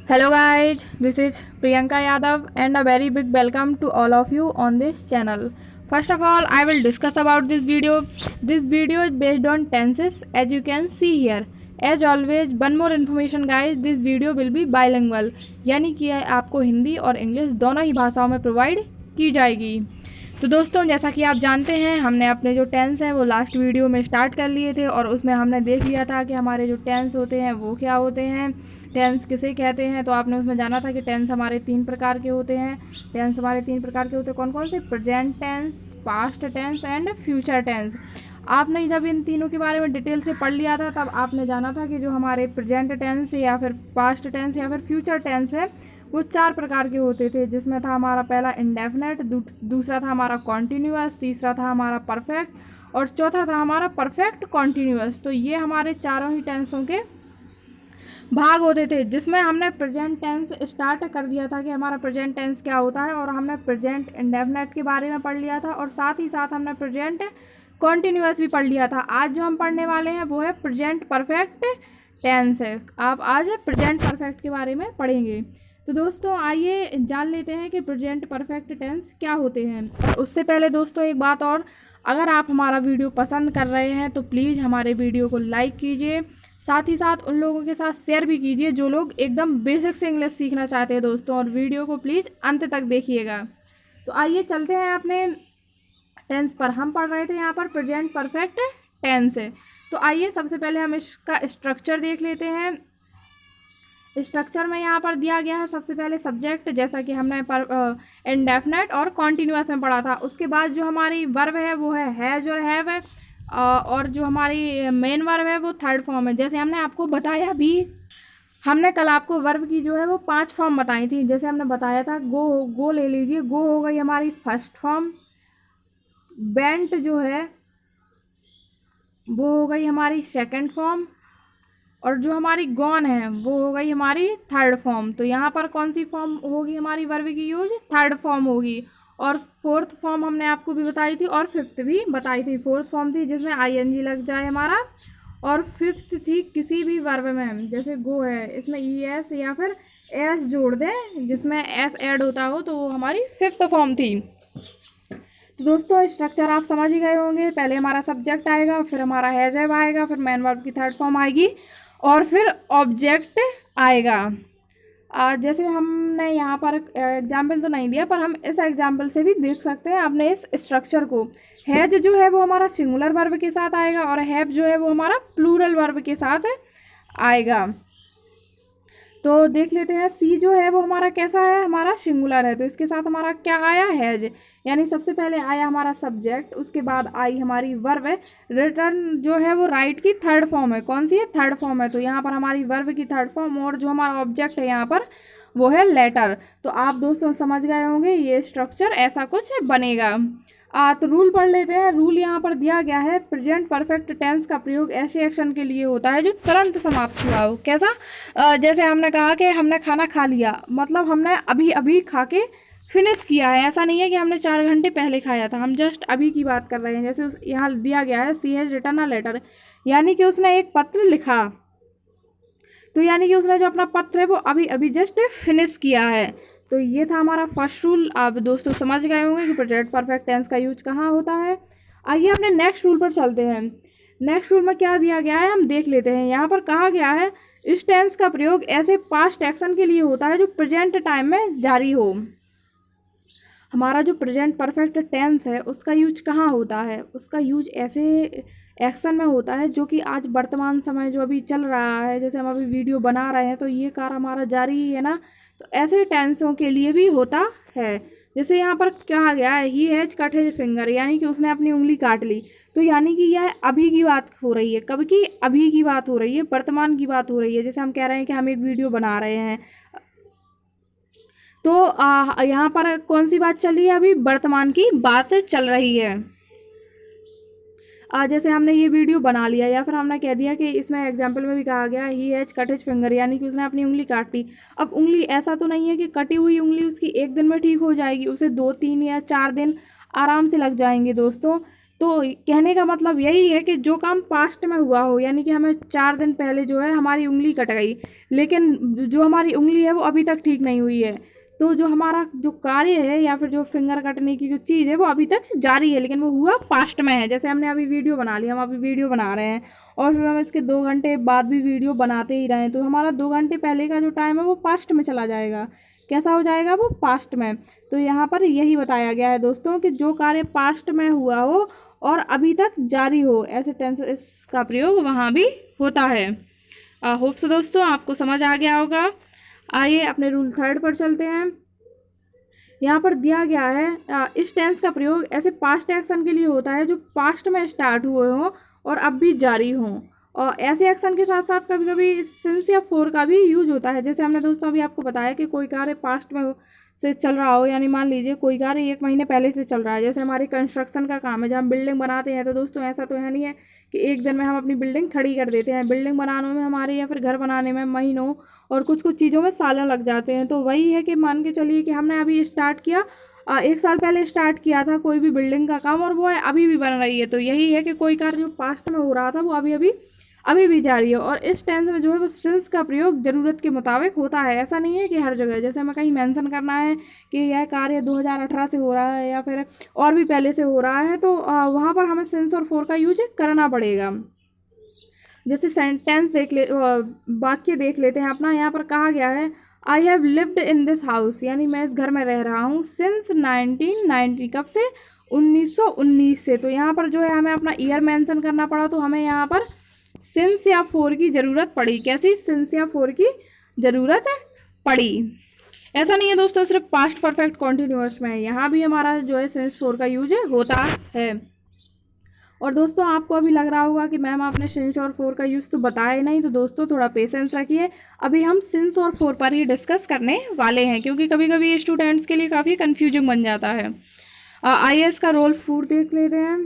Hello guys, this is Priyanka Yadav and a very big welcome to all of you on this channel. First of all, I will discuss about this video. This video is based on tenses as you can see here. As always, one more information guys, this video will be bilingual यानी कि आपको हिंदी और English दोनों ही भाषाओं में provide की जाएगी। तो दोस्तों जैसा कि आप जानते हैं हमने अपने जो टेंस हैं वो लास्ट वीडियो में स्टार्ट कर लिए थे और उसमें हमने देख लिया था कि हमारे जो टेंस होते हैं वो क्या होते हैं, टेंस किसे कहते हैं। तो आपने उसमें जाना था कि टेंस हमारे 3 प्रकार के होते हैं। टेंस हमारे 3 प्रकार के होते हैं, कौन कौन से? Present tense, past tense and future tense. आपने जब इन तीनों के बारे में डिटेल से पढ़ लिया था तब आपने जाना था कि जो हमारे प्रेजेंट टेंस या फिर पास्ट टेंस या फिर फ्यूचर टेंस है वो 4 प्रकार के होते थे, जिसमें था हमारा पहला इंडेफिनेट, दूसरा था हमारा कॉन्टीन्यूअस, तीसरा था हमारा परफेक्ट और चौथा था हमारा परफेक्ट कॉन्टीन्यूअस। तो ये हमारे चारों ही टेंसों के भाग होते थे, जिसमें हमने प्रेजेंट टेंस स्टार्ट कर दिया था कि हमारा प्रेजेंट टेंस क्या होता है और हमने प्रेजेंट इंडेफिनेट के बारे में पढ़ लिया था और साथ ही साथ हमने प्रेजेंट कॉन्टीन्यूअस भी पढ़ लिया था। आज जो हम पढ़ने वाले हैं वो है प्रेजेंट परफेक्ट टेंस है। आप आज प्रेजेंट परफेक्ट के बारे में पढ़ेंगे। तो दोस्तों आइए जान लेते हैं कि प्रेजेंट परफेक्ट टेंस क्या होते हैं। और उससे पहले दोस्तों एक बात और, अगर आप हमारा वीडियो पसंद कर रहे हैं तो प्लीज़ हमारे वीडियो को लाइक कीजिए, साथ ही साथ उन लोगों के साथ शेयर भी कीजिए जो लोग एकदम बेसिक से इंग्लिश सीखना चाहते हैं दोस्तों, और वीडियो को प्लीज़ अंत तक देखिएगा। तो आइए चलते हैं अपने टेंस पर। हम पढ़ रहे थे यहाँ पर प्रेजेंट परफेक्ट टेंस है। तो आइए सबसे पहले हम इसका स्ट्रक्चर देख लेते हैं। स्ट्रक्चर में यहाँ पर दिया गया है सबसे पहले सब्जेक्ट, जैसा कि हमने इंडेफिनेट और कॉन्टीन्यूअस में पढ़ा था। उसके बाद जो हमारी वर्ब है वो है हैज और हैव है, और जो हमारी मेन वर्ब है वो थर्ड फॉर्म है। जैसे हमने आपको बताया भी, हमने कल आपको वर्ब की जो है वो 5 फॉर्म बताई थी। जैसे हमने बताया था गो ले लीजिए, गो हो गई हमारी फर्स्ट फॉर्म, बेंट जो है वो हो गई हमारी सेकंड फॉर्म, और जो हमारी गॉन है वो हो गई हमारी थर्ड फॉर्म। तो यहाँ पर कौन सी फॉर्म होगी हमारी वर्ब की यूज? थर्ड फॉर्म होगी। और फोर्थ फॉर्म हमने आपको भी बताई थी और फिफ्थ भी बताई थी। फोर्थ फॉर्म थी जिसमें आईएनजी लग जाए हमारा, और फिफ्थ थी किसी भी वर्ब में, जैसे गो है इसमें ईएस या फिर एस जोड़ दें जिसमें एस ऐड होता हो, तो वो हमारी फिफ्थ फॉर्म थी। तो दोस्तों स्ट्रक्चर आप समझ ही गए होंगे। पहले हमारा सब्जेक्ट आएगा, फिर हमारा हैज हैव आएगा, फिर मेन वर्ब की थर्ड फॉर्म आएगी और फिर ऑब्जेक्ट आएगा। जैसे हमने यहाँ पर एग्जाम्पल तो नहीं दिया पर हम इस एग्जाम्पल से भी देख सकते हैं अपने इस स्ट्रक्चर को। हैज जो है वो हमारा सिंगुलर वर्ब के साथ आएगा और हैव जो है वो हमारा प्लूरल वर्ब के साथ आएगा। तो देख लेते हैं सी जो है वो हमारा कैसा है, हमारा सिंगुलर है, तो इसके साथ हमारा क्या आया? हैज। यानी सबसे पहले आया हमारा सब्जेक्ट, उसके बाद आई हमारी वर्ब है। रिटर्न जो है वो राइट की थर्ड फॉर्म है। कौन सी है? थर्ड फॉर्म है। तो यहाँ पर हमारी वर्ब की थर्ड फॉर्म, और जो हमारा ऑब्जेक्ट है यहाँ पर वो है लेटर। तो आप दोस्तों समझ गए होंगे ये स्ट्रक्चर ऐसा कुछ बनेगा। तो रूल पढ़ लेते हैं। रूल यहाँ पर दिया गया है, प्रेजेंट परफेक्ट टेंस का प्रयोग ऐसे एक्शन के लिए होता है जो तुरंत समाप्त हुआ हो। कैसा? जैसे हमने कहा कि हमने खाना खा लिया, मतलब हमने अभी अभी खा के फिनिश किया है। ऐसा नहीं है कि हमने 4 घंटे पहले खाया था, हम जस्ट अभी की बात कर रहे हैं। जैसे यहाँ दिया गया है सी हैज रिटन अ लेटर, यानी कि उसने एक पत्र लिखा। तो यानी कि उसने जो अपना पत्र है वो अभी अभी जस्ट फिनिश किया है। तो ये था हमारा फर्स्ट रूल। आप दोस्तों समझ गए होंगे कि प्रेजेंट परफेक्ट टेंस का यूज कहाँ होता है। आइए अपने नेक्स्ट रूल पर चलते हैं। नेक्स्ट रूल में क्या दिया गया है हम देख लेते हैं। यहाँ पर कहा गया है इस टेंस का प्रयोग ऐसे पास्ट एक्शन के लिए होता है जो प्रेजेंट टाइम में जारी हो। हमारा जो प्रेजेंट परफेक्ट टेंस है उसका यूज कहाँ होता है? उसका यूज ऐसे एक्शन में होता है जो कि आज वर्तमान समय जो अभी चल रहा है, जैसे हम अभी वीडियो बना रहे हैं तो ये कार्य हमारा जारी ही है ना, तो ऐसे टेंसों के लिए भी होता है। जैसे यहाँ पर कहा गया है he has cut his finger, यानी कि उसने अपनी उंगली काट ली। तो यानी कि यह अभी की बात हो रही है। कब की? अभी की बात हो रही है, वर्तमान की बात हो रही है। जैसे हम कह रहे हैं कि हम एक वीडियो बना रहे हैं, तो यहाँ पर कौन सी बात चल रही है? अभी वर्तमान की बात चल रही है। जैसे हमने ये वीडियो बना लिया या फिर हमने कह दिया कि इसमें एग्जाम्पल में भी कहा गया he has cut his finger, यानी कि उसने अपनी उंगली काट ली। अब उंगली ऐसा तो नहीं है कि कटी हुई उंगली उसकी एक दिन में ठीक हो जाएगी, उसे 2, 3 या 4 दिन आराम से लग जाएंगे दोस्तों। तो कहने का मतलब यही है कि जो काम पास्ट में हुआ हो, यानी कि हमें 4 दिन पहले जो है हमारी उंगली कट गई, लेकिन जो हमारी उंगली है वो अभी तक ठीक नहीं हुई है, तो जो हमारा जो कार्य है या फिर जो फिंगर कटने की जो चीज़ है वो अभी तक जारी है, लेकिन वो हुआ पास्ट में है। जैसे हमने अभी वीडियो बना ली, हम अभी वीडियो बना रहे हैं और फिर हम इसके 2 घंटे बाद भी वीडियो बनाते ही रहें, तो हमारा 2 घंटे पहले का जो टाइम है वो पास्ट में चला जाएगा। कैसा हो जाएगा? वो पास्ट में। तो यहाँ पर यही बताया गया है दोस्तों कि जो कार्य पास्ट में हुआ हो और अभी तक जारी हो, ऐसे टेंस इसका प्रयोग वहाँ भी होता है। होप सो दोस्तों आपको समझ आ गया होगा। आइए अपने रूल 3 पर चलते हैं। यहाँ पर दिया गया है इस टेंस का प्रयोग ऐसे पास्ट एक्शन के लिए होता है जो पास्ट में स्टार्ट हुए हों और अब भी जारी हों, और ऐसे एक्शन के साथ साथ कभी कभी सिंस या फोर का भी यूज होता है। जैसे हमने दोस्तों अभी आपको बताया कि कोई कार्य पास्ट में से चल रहा हो, यानी मान लीजिए कोई कार्य 1 महीने पहले से चल रहा है, जैसे हमारी कंस्ट्रक्शन का काम है जब हम बिल्डिंग बनाते हैं, तो दोस्तों ऐसा तो है नहीं है कि एक दिन में हम अपनी बिल्डिंग खड़ी कर देते हैं। बिल्डिंग बनाने में हमारे या फिर घर बनाने में महीनों और कुछ कुछ चीज़ों में सालों लग जाते हैं। तो वही है कि मान के चलिए कि हमने अभी स्टार्ट किया, 1 साल पहले स्टार्ट किया था कोई भी बिल्डिंग का काम, और वो अभी भी बन रही है। तो यही है कि कोई कार्य जो पास्ट में हो रहा था वो अभी भी जारी है। और इस टेंस में जो है वो सिंस का प्रयोग ज़रूरत के मुताबिक होता है। ऐसा नहीं है कि हर जगह, जैसे हमें कहीं मेंशन करना है कि यह कार्य 2018 से हो रहा है या फिर और भी पहले से हो रहा है, तो वहाँ पर हमें सिंस और फोर का यूज करना पड़ेगा। जैसे सेंटेंस वाक्य देख लेते हैं अपना। यहाँ पर कहा गया है I have lived in this house, यानी मैं इस घर में रह रहा हूँ सिंस 1990, कब से? 1919 से। तो यहाँ पर जो है हमें अपना ईयर मेंशन करना पड़ा, तो हमें यहाँ पर सिंस या फोर की ज़रूरत पड़ी। कैसी? सिंस या फोर की ज़रूरत पड़ी। ऐसा नहीं है दोस्तों सिर्फ पास्ट परफेक्ट कॉन्टिन्यूअस में, यहाँ भी हमारा जो है सिंस फोर का यूज होता है। और दोस्तों आपको अभी लग रहा होगा कि मैम आपने सिंस और फोर का यूज़ तो बताया नहीं, तो दोस्तों थोड़ा पेशेंस रखिए, अभी हम सिंस और फोर पर ही डिस्कस करने वाले हैं, क्योंकि कभी कभी स्टूडेंट्स के लिए काफ़ी कन्फ्यूजिंग बन जाता है। आइए इसका रोल 4 देख लेते हैं।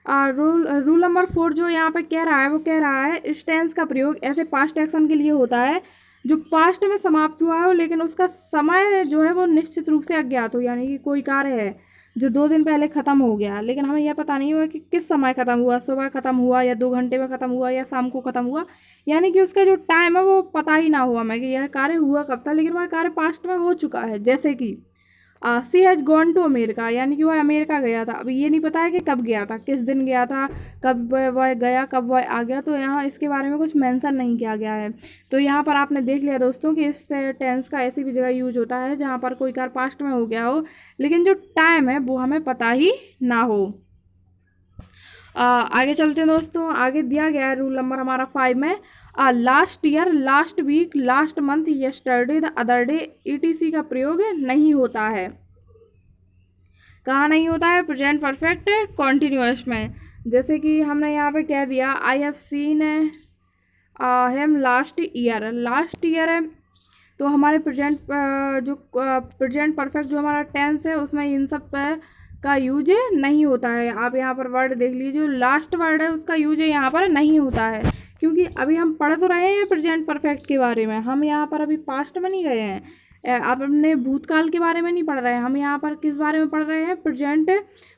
रूल नंबर 4 जो यहाँ पे कह रहा है वो कह रहा है इस टेंस का प्रयोग ऐसे पास्ट एक्शन के लिए होता है जो पास्ट में समाप्त हुआ हो, लेकिन उसका समय जो है वो निश्चित रूप से अज्ञात हो। यानी कि कोई कार्य है जो 2 दिन पहले ख़त्म हो गया, लेकिन हमें यह पता नहीं हुआ कि किस समय ख़त्म हुआ, सुबह ख़त्म हुआ या 2 घंटे में ख़त्म हुआ या शाम को ख़त्म हुआ, यानी कि उसका जो टाइम है वो पता ही ना हुआ हमें कि यह कार्य हुआ कब था, लेकिन वह कार्य पास्ट में हो चुका है। जैसे कि सी हैज़ गॉन टू अमेरिका, यानी कि वह अमेरिका गया था। अभी ये नहीं पता है कि कब गया था, किस दिन गया था, कब वह गया, कब वह आ गया, तो यहाँ इसके बारे में कुछ मेंशन नहीं किया गया है। तो यहाँ पर आपने देख लिया दोस्तों कि इस टेंस का ऐसी भी जगह यूज होता है जहाँ पर कोई कार्य पास्ट में हो गया हो, लेकिन जो टाइम है वो हमें पता ही ना हो। आगे चलते हैं दोस्तों। आगे दिया गया है रूल नंबर हमारा 5 में last year, last week, last month, yesterday, the other day, ETC का प्रयोग नहीं होता है। कहाँ नहीं होता है? प्रेजेंट परफेक्ट कॉन्टिन्यूअस में। जैसे कि हमने यहाँ पे कह दिया I have seen him last year, last year है तो हमारे प्रेजेंट परफेक्ट जो हमारा टेंस है उसमें इन सब का यूज नहीं होता है। आप यहाँ पर वर्ड देख लीजिए, जो लास्ट वर्ड है उसका यूज यहाँ पर नहीं होता है, क्योंकि अभी हम पढ़ तो रहे हैं प्रेजेंट परफेक्ट के बारे में, हम यहाँ पर अभी पास्ट में नहीं गए हैं, आप अपने भूतकाल के बारे में नहीं पढ़ रहे हैं, हम यहाँ पर किस बारे में पढ़ रहे हैं? प्रेजेंट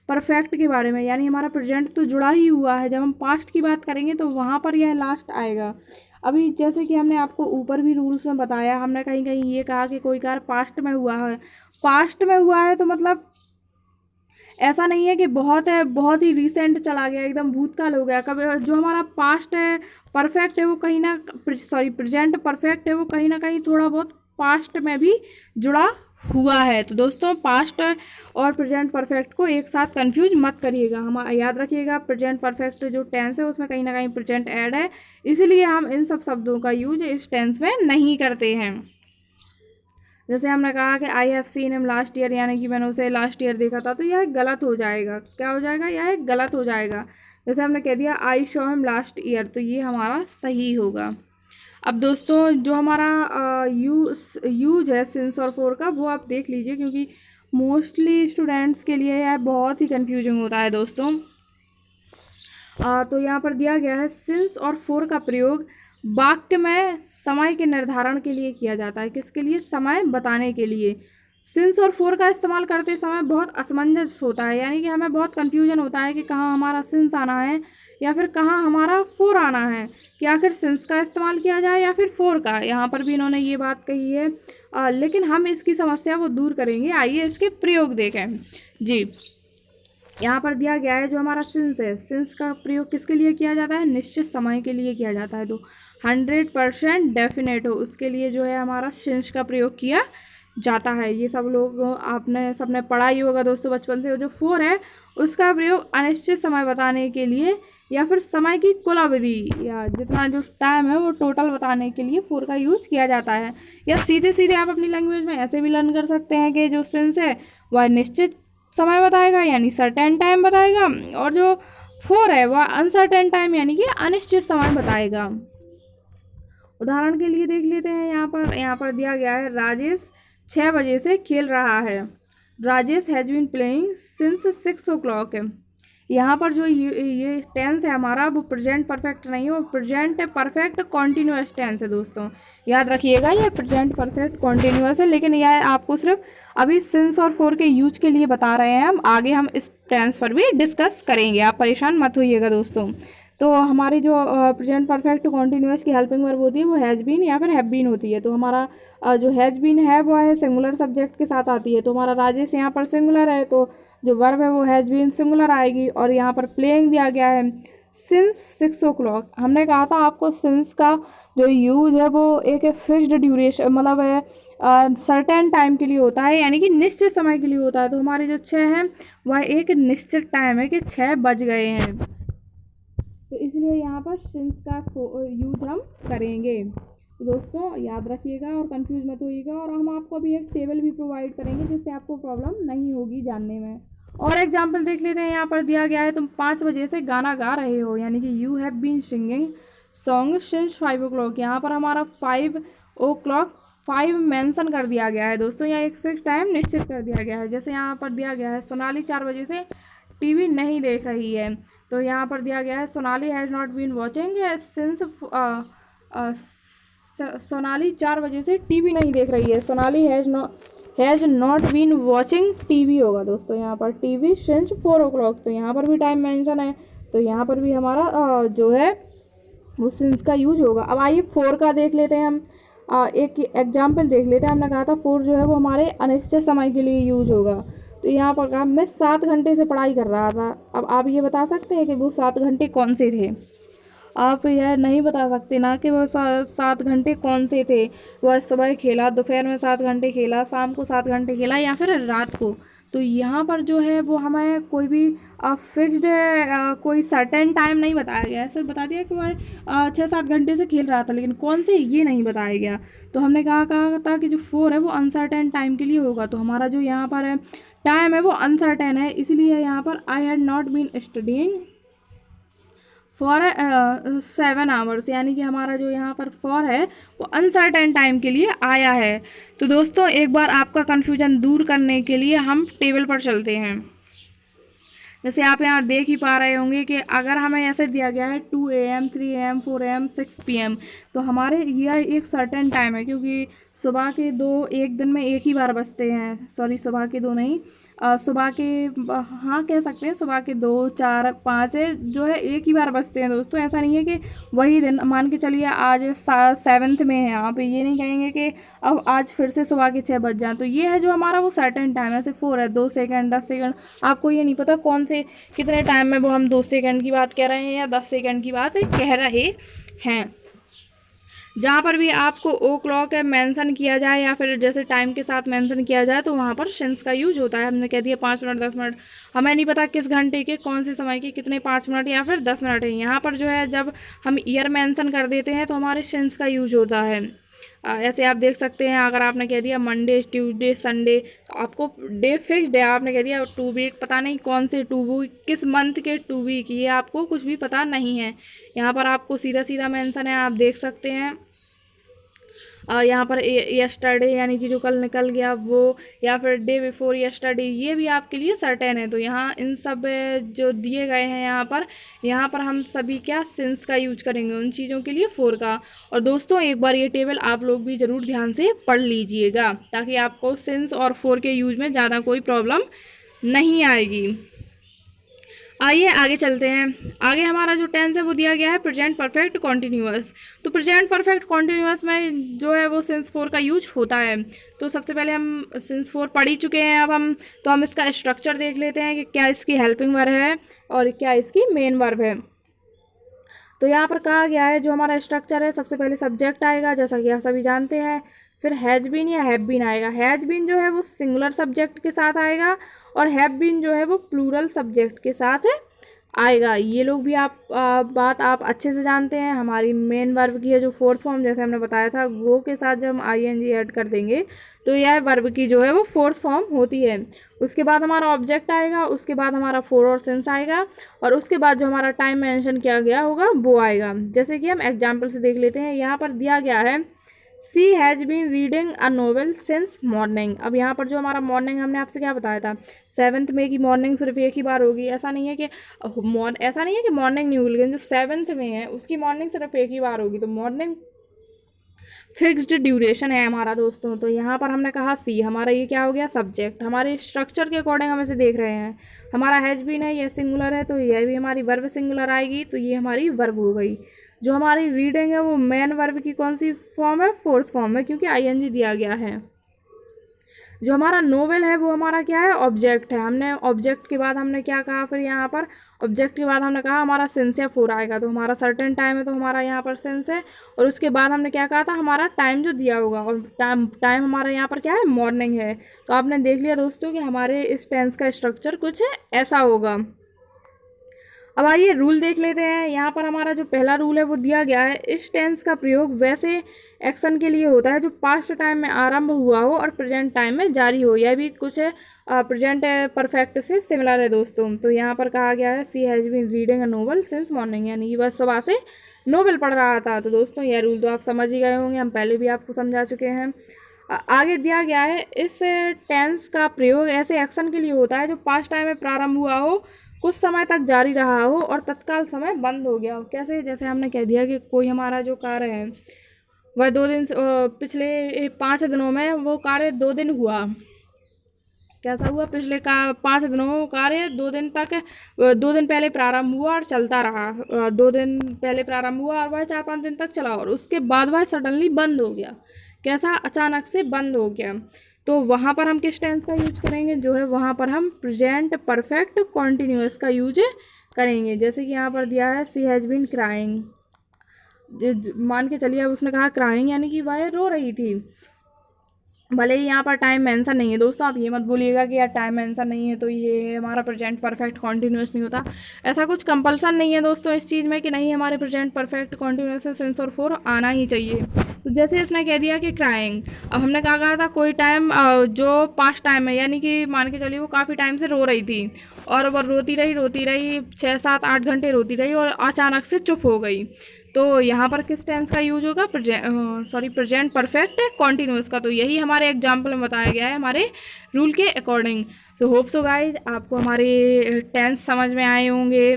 परफेक्ट के बारे में। यानी हमारा प्रेजेंट तो जुड़ा ही हुआ है, जब हम पास्ट की बात करेंगे तो वहाँ पर यह लास्ट आएगा। अभी जैसे कि हमने आपको ऊपर भी रूल्स में बताया, हमने कहीं कहीं ये कहा कि कोई कार्य पास्ट में हुआ है, पास्ट में हुआ है तो मतलब ऐसा नहीं है कि बहुत ही रिसेंट चला गया, एकदम भूतकाल हो गया। कभी जो हमारा पास्ट है परफेक्ट है वो कहीं ना प्रेजेंट परफेक्ट है वो कहीं ना कहीं थोड़ा बहुत पास्ट में भी जुड़ा हुआ है। तो दोस्तों पास्ट और प्रेजेंट परफेक्ट को एक साथ कंफ्यूज मत करिएगा। हम याद रखिएगा प्रेजेंट परफेक्ट जो टेंस है उसमें कहीं ना कहीं प्रेजेंट ऐड है, इसीलिए हम इन सब शब्दों का यूज इस टेंस में नहीं करते हैं। जैसे हमने कहा कि I have seen him last year, यानी कि मैंने उसे लास्ट ईयर देखा था, तो यह गलत हो जाएगा। क्या हो जाएगा? यह गलत हो जाएगा। जैसे हमने कह दिया I show him last year, तो ये हमारा सही होगा। अब दोस्तों जो हमारा यूज है सिंस और फोर का वो आप देख लीजिए, क्योंकि मोस्टली स्टूडेंट्स के लिए यह बहुत ही कंफ्यूजिंग होता है दोस्तों। तो यहाँ पर दिया गया है सिंस और फोर का प्रयोग वाक्य में समय के निर्धारण के लिए किया जाता है। किसके लिए? समय बताने के लिए। सिंस और फोर का इस्तेमाल करते समय बहुत असमंजस होता है, यानी कि हमें बहुत कन्फ्यूजन होता है कि कहाँ हमारा सिंस आना है या फिर कहाँ हमारा फोर आना है, कि आखिर सिंस का इस्तेमाल किया जाए या फिर फोर का। यहाँ पर भी इन्होंने ये बात कही है, लेकिन हम इसकी समस्या को दूर करेंगे। आइए इसके प्रयोग देखें जी। यहाँ पर दिया गया है जो हमारा सिंस है, सिंस का प्रयोग किसके लिए किया जाता है, निश्चित समय के लिए किया जाता है। तो 100% डेफिनेट हो उसके लिए जो है हमारा सिंस का प्रयोग किया जाता है। ये सब लोग आपने सबने पढ़ा ही होगा दोस्तों बचपन से। जो फोर है उसका प्रयोग अनिश्चित समय बताने के लिए या फिर समय की कुल अवधि या जितना जो टाइम है वो टोटल बताने के लिए फोर का यूज किया जाता है। या सीधे सीधे आप अपनी लैंग्वेज में ऐसे भी लर्न कर सकते हैं कि जो सिंस है वह निश्चित समय बताएगा यानी सर्टेन टाइम बताएगा, और जो फोर है वह अनसर्टेन टाइम यानी कि अनिश्चित समय बताएगा। उदाहरण के लिए देख लेते हैं। यहाँ पर दिया गया है राजेश 6 बजे से खेल रहा है। Rajesh has been playing since 6 o'clock। यहाँ पर जो ये टेंस है हमारा वो प्रेजेंट परफेक्ट नहीं है, वो प्रेजेंट परफेक्ट कॉन्टिन्यूअस टेंस है दोस्तों, याद रखिएगा। ये प्रेजेंट परफेक्ट कॉन्टिन्यूअस है, लेकिन यह आपको सिर्फ अभी सिंस और फोर के यूज के लिए बता रहे हैं। हम आगे हम इस टेंस पर भी डिस्कस करेंगे, आप परेशान मत होइएगा दोस्तों। तो हमारी जो प्रेजेंट परफेक्ट कॉन्टिन्यूअस की हेल्पिंग वर्ब होती है वो हैज़ बीन या फिर हैव बीन होती है। तो हमारा जो हैज़ बीन है वो है सिंगुलर सब्जेक्ट के साथ आती है। तो हमारा राजेश यहाँ पर सिंगुलर है, तो जो वर्ब है वो हैज़ बीन सिंगुलर आएगी। और यहाँ पर प्लेइंग दिया गया है सिंस 6 o'clock। हमने कहा था आपको सिंस का जो यूज है वो एक फिक्स्ड ड्यूरेशन मतलब है सर्टेन टाइम के लिए होता है, यानी कि निश्चित समय के लिए होता है। तो हमारे जो 6 हैं वह एक निश्चित टाइम है कि 6 बज गए हैं, तो इसलिए यहाँ पर सिंस का यूज हम करेंगे। तो दोस्तों याद रखिएगा और कंफ्यूज मत होइएगा। और हम आपको अभी एक टेबल भी प्रोवाइड करेंगे जिससे आपको प्रॉब्लम नहीं होगी जानने में। और एग्जाम्पल देख लेते हैं। यहाँ पर दिया गया है तुम 5 बजे से गाना गा रहे हो, यानी कि you have been singing song since 5 o'clock। यहाँ पर हमारा 5 o'clock 5 मेंशन कर दिया गया है दोस्तों, यहाँ एक फिक्स टाइम निश्चित कर दिया गया है। जैसे यहाँ पर दिया गया है सोनाली 4 बजे से टीवी नहीं देख रही है, तो यहाँ पर दिया गया है Sonali has not been watching since. Sonali 4 बजे से टीवी नहीं देख रही है, Sonali has not been watching TV होगा दोस्तों। यहाँ पर टीवी सिंस 4 o'clock, तो यहाँ पर भी टाइम मेंशन है, तो यहाँ पर भी हमारा जो है वो सिंस का यूज होगा। अब आइए फोर का देख लेते हैं हम। एक एग्जाम्पल देख लेते हैं। हमने कहा था फोर जो है वो हमारे अनिश्चित समय के लिए यूज होगा। तो यहाँ पर कहा मैं 7 घंटे से पढ़ाई कर रहा था। अब आप ये बता सकते हैं कि वो 7 घंटे कौन से थे? आप यह नहीं बता सकते ना कि वो 7 घंटे कौन से थे। वह सुबह खेला, दोपहर में 7 घंटे खेला, शाम को 7 घंटे खेला या फिर रात को। तो यहाँ पर जो है वो हमें कोई भी फिक्स्ड कोई सर्टेन टाइम नहीं बताया गया है। सिर्फ बता दिया कि वह 6-7 घंटे से खेल रहा था, लेकिन कौन से ये नहीं बताया गया। तो हमने कहा था कि जो फोर है वो अनसर्टेन टाइम के लिए होगा। तो हमारा जो यहाँ पर है टाइम है वो अनसर्टेन है, इसलिए यहाँ पर I had not been studying for 7 hours, यानी कि हमारा जो यहाँ पर फॉर है वो अनसर्टेन टाइम के लिए आया है। तो दोस्तों एक बार आपका कन्फ्यूजन दूर करने के लिए हम टेबल पर चलते हैं। जैसे आप यहाँ देख ही पा रहे होंगे कि अगर हमें ऐसे दिया गया है 2 AM 3 AM 4 AM 6 PM, तो हमारे यह एक सर्टेन टाइम है, क्योंकि सुबह के 2 एक दिन में एक ही बार बजते हैं। सॉरी, सुबह के 2 नहीं, सुबह के हाँ कह सकते हैं, सुबह के 2 4 5 जो है एक ही बार बजते हैं दोस्तों। ऐसा नहीं है कि वही दिन मान के चलिए आज 7th में है, आप ये नहीं कहेंगे कि अब आज फिर से सुबह के 6 बज जाएँ। तो ये है जो हमारा वो सर्टेन टाइम है। जैसे 4 है 2 सेकंड 10 सेकंड, आपको ये नहीं पता कौन से कितने टाइम में वो हम 2 सेकंड की बात कह रहे हैं या 10 सेकंड की बात कह रहे हैं। जहाँ पर भी आपको ओ क्लॉक मेंशन किया जाए या फिर जैसे टाइम के साथ मेंशन किया जाए तो वहाँ पर सिंस का यूज होता है। हमने कह दिया 5 मिनट 10 मिनट, हमें नहीं पता किस घंटे के कौन से समय के कितने 5 मिनट या फिर 10 मिनट है। यहाँ पर जो है जब हम ईयर मेंशन कर देते हैं तो हमारे सिंस का यूज होता है। ऐसे आप देख सकते हैं, अगर आपने कह दिया मंडे ट्यूसडे संडे, तो आपको डे फिक्स्ड है, आपने कह दिया 2 वीक, पता नहीं कौन से 2 वीक किस मंथ के 2 वीक, ये आपको कुछ भी पता नहीं है। यहाँ पर आपको सीधा सीधा मेंशन है, आप देख सकते हैं। यहाँ पर यस्टरडे यानी कि जो कल निकल गया वो, या फिर डे बिफोर यस्टरडे, ये भी आपके लिए सर्टेन है। तो यहाँ इन सब जो दिए गए हैं यहाँ पर हम सभी क्या सिंस का यूज करेंगे उन चीज़ों के लिए फोर का। और दोस्तों एक बार ये टेबल आप लोग भी ज़रूर ध्यान से पढ़ लीजिएगा ताकि आपको सिंस और फोर के यूज में ज़्यादा कोई प्रॉब्लम नहीं आएगी। आइए आगे चलते हैं। आगे हमारा जो टेंस है वो दिया गया है प्रेजेंट परफेक्ट कॉन्टिन्यूअस। तो प्रेजेंट परफेक्ट कॉन्टिन्यूअस में जो है वो सिंस फोर का यूज होता है। तो सबसे पहले हम सिंस फोर पढ़ ही चुके हैं, अब हम इसका स्ट्रक्चर देख लेते हैं कि क्या इसकी हेल्पिंग वर्ब है और क्या इसकी मेन वर्ब है। तो यहाँ पर कहा गया है जो हमारा स्ट्रक्चर है, सबसे पहले सब्जेक्ट आएगा जैसा कि आप सभी जानते हैं, फिर हैज बीन या हैव बीन आएगा। हैज बीन जो है वो सिंगुलर सब्जेक्ट के साथ आएगा और हैव बीन जो है वो प्लूरल सब्जेक्ट के साथ आएगा। ये लोग भी बात आप अच्छे से जानते हैं। हमारी मेन वर्ब की है जो फोर्थ फॉर्म, जैसे हमने बताया था गो के साथ जब हम आईएनजी ऐड कर देंगे तो यह वर्ब की जो है वो फोर्थ फॉर्म होती है। उसके बाद हमारा ऑब्जेक्ट आएगा, उसके बाद हमारा फोर और सिंस आएगा और उसके बाद जो हमारा टाइम मेंशन किया गया होगा वो आएगा। जैसे कि हम एग्जाम्पल से देख लेते हैं। यहाँ पर दिया गया है she has been reading a novel since morning. अब यहाँ पर जो हमारा मॉर्निंग हमने आपसे क्या बताया था 7th में की मॉर्निंग सिर्फ एक ही बार होगी, ऐसा नहीं है कि मॉर्निंग नहीं होगी, जो 7th में है उसकी मॉर्निंग सिर्फ एक ही बार होगी। तो मॉर्निंग फिक्स्ड ड्यूरेशन है हमारा दोस्तों। तो यहाँ पर हमने कहा सी, हमारा ये क्या हो गया सब्जेक्ट। हमारे स्ट्रक्चर के अकॉर्डिंग हम इसे देख रहे हैं, हमारा हैज बीन है, यह सिंगुलर है तो यह भी हमारी वर्ब सिंगुलर आएगी, तो ये हमारी वर्ब हो गई। जो हमारी रीडिंग है वो मेन वर्ब की कौन सी फॉर्म है, फोर्थ फॉर्म है, क्योंकि आईएनजी दिया गया है। जो हमारा नोवेल है वो हमारा क्या है, ऑब्जेक्ट है। हमने ऑब्जेक्ट के बाद हमने क्या कहा, फिर यहाँ पर ऑब्जेक्ट के बाद हमने कहा हमारा सेंस या फोर आएगा। तो हमारा सर्टेन टाइम है तो हमारा यहाँ पर सेंस है, और उसके बाद हमने क्या कहा था हमारा टाइम जो दिया होगा, और टाइम हमारा यहाँ पर क्या है, मॉर्निंग है। तो आपने देख लिया दोस्तों कि हमारे इस टेंस का स्ट्रक्चर कुछ ऐसा होगा। अब आइए रूल देख लेते हैं। यहाँ पर हमारा जो पहला रूल है वो दिया गया है, इस टेंस का प्रयोग वैसे एक्शन के लिए होता है जो पास्ट टाइम में आरंभ हुआ हो और प्रेजेंट टाइम में जारी हो। यह भी कुछ प्रेजेंट परफेक्ट से सिमिलर है दोस्तों। तो यहाँ पर कहा गया है she has been reading a novel since morning, यानी कि वह सुबह से नोवेल पढ़ रहा था। तो दोस्तों यह रूल तो आप समझ ही गए होंगे, हम पहले भी आपको समझा चुके हैं। आगे दिया गया है इस टेंस का प्रयोग ऐसे एक्शन के लिए होता है जो पास्ट टाइम में प्रारंभ हुआ हो, कुछ समय तक जारी रहा हो और तत्काल समय बंद हो गया हो। कैसे, जैसे हमने कह दिया कि कोई हमारा जो कार्य है वह 2 दिन पिछले 5 दिनों में वो कार्य 2 दिन हुआ। कैसा हुआ, पिछले 5 दिनों में वो कार्य 2 दिन तक 2 दिन पहले प्रारंभ हुआ और चलता रहा। 2 दिन पहले प्रारंभ हुआ और वह 4-5 दिन तक चला और उसके बाद वह सडनली बंद हो गया। कैसा, अचानक से बंद हो गया। तो वहाँ पर हम किस टेंस का यूज करेंगे, जो है वहाँ पर हम प्रेजेंट परफेक्ट कॉन्टिन्यूअस का यूज करेंगे। जैसे कि यहाँ पर दिया है सी हैज़ बीन क्राइंग, मान के चलिए अब उसने कहा क्राइंग यानी कि वह रो रही थी। भले ही यहाँ पर टाइम मेंशन नहीं है दोस्तों, आप ये मत बोलिएगा कि यार टाइम मेंशन नहीं है तो ये हमारा प्रेजेंट परफेक्ट कॉन्टिन्यूअस नहीं होता। ऐसा कुछ कंपल्सन नहीं है दोस्तों इस चीज़ में कि नहीं हमारे प्रेजेंट परफेक्ट कॉन्टिन्यूअस से सेंस और फोर आना ही चाहिए। तो जैसे इसने कह दिया कि क्राइंग, अब हमने कहा था कोई टाइम जो पास्ट टाइम है, यानी कि मान के चलिए वो काफ़ी टाइम से रो रही थी और वो रोती रही 6-7-8 घंटे रोती रही और अचानक से चुप हो गई। तो यहाँ पर किस टेंस का यूज होगा, प्रेजेंट परफेक्ट कॉन्टिन्यूअस का। तो यही हमारे एग्जाम्पल में बताया गया है हमारे रूल के अकॉर्डिंग। तो होप सो गाइज आपको हमारे टेंस समझ में आए होंगे,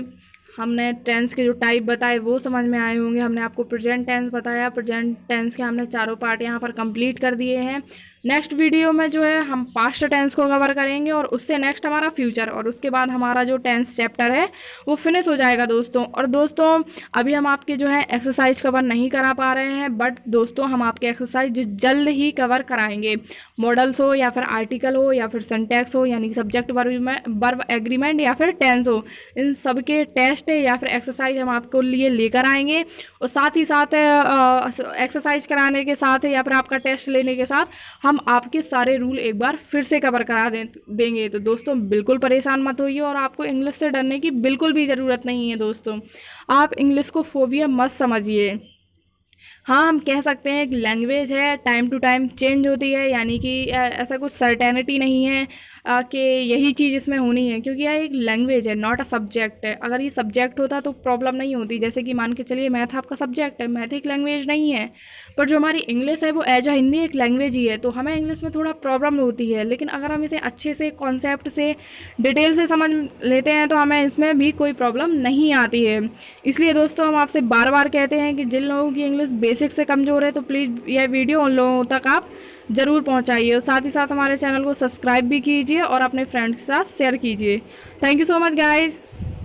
हमने टेंस के जो टाइप बताए वो समझ में आए होंगे। हमने आपको प्रेजेंट टेंस बताया, प्रेजेंट टेंस के हमने चारों पार्ट यहाँ पर कंप्लीट कर दिए हैं। नेक्स्ट वीडियो में जो है हम पास्ट टेंस को कवर करेंगे और उससे नेक्स्ट हमारा फ्यूचर, और उसके बाद हमारा जो टेंस चैप्टर है वो फिनिश हो जाएगा दोस्तों। और दोस्तों अभी हम आपके जो है एक्सरसाइज कवर नहीं करा पा रहे हैं, बट दोस्तों हम आपके एक्सरसाइज जल्द ही कवर कराएंगे। मॉडल्स हो या फिर आर्टिकल हो या फिर सिंटैक्स हो, यानी कि सब्जेक्ट वर्ब एग्रीमेंट या फिर टेंस हो, इन सब के टेस्ट या फिर एक्सरसाइज हम आपको लिए लेकर आएंगे। और साथ ही साथ एक्सरसाइज कराने के साथ या फिर आपका टेस्ट लेने के साथ हम आपके सारे रूल एक बार फिर से कवर करा देंगे। तो दोस्तों बिल्कुल परेशान मत होइए और आपको इंग्लिश से डरने की बिल्कुल भी ज़रूरत नहीं है दोस्तों। आप इंग्लिश को फोबिया मत समझिए। हाँ, हम कह सकते हैं एक लैंग्वेज है, टाइम टू टाइम चेंज होती है, यानी कि ऐसा कुछ सर्टेनिटी नहीं है कि यही चीज़ इसमें होनी है, क्योंकि यह एक लैंग्वेज है, नॉट अ सब्जेक्ट है। अगर ये सब्जेक्ट होता तो प्रॉब्लम नहीं होती, जैसे कि मान के चलिए मैथ आपका सब्जेक्ट है, मैथ एक लैंग्वेज नहीं है, पर जो हमारी इंग्लिश है वो एज अ हिंदी एक लैंग्वेज ही है, तो हमें इंग्लिश में थोड़ा प्रॉब्लम होती है। लेकिन अगर हम इसे अच्छे से कॉन्सेप्ट से डिटेल से समझ लेते हैं तो हमें इसमें भी कोई प्रॉब्लम नहीं आती है। इसलिए दोस्तों हम आपसे बार बार कहते हैं कि जिन लोगों की इंग्लिश बेसिक से कमज़ोर है तो प्लीज़ यह वीडियो उन लोगों तक आप ज़रूर पहुंचाइए, और साथ ही साथ हमारे चैनल को सब्सक्राइब भी कीजिए और अपने फ्रेंड्स के साथ शेयर कीजिए। Thank you so much guys.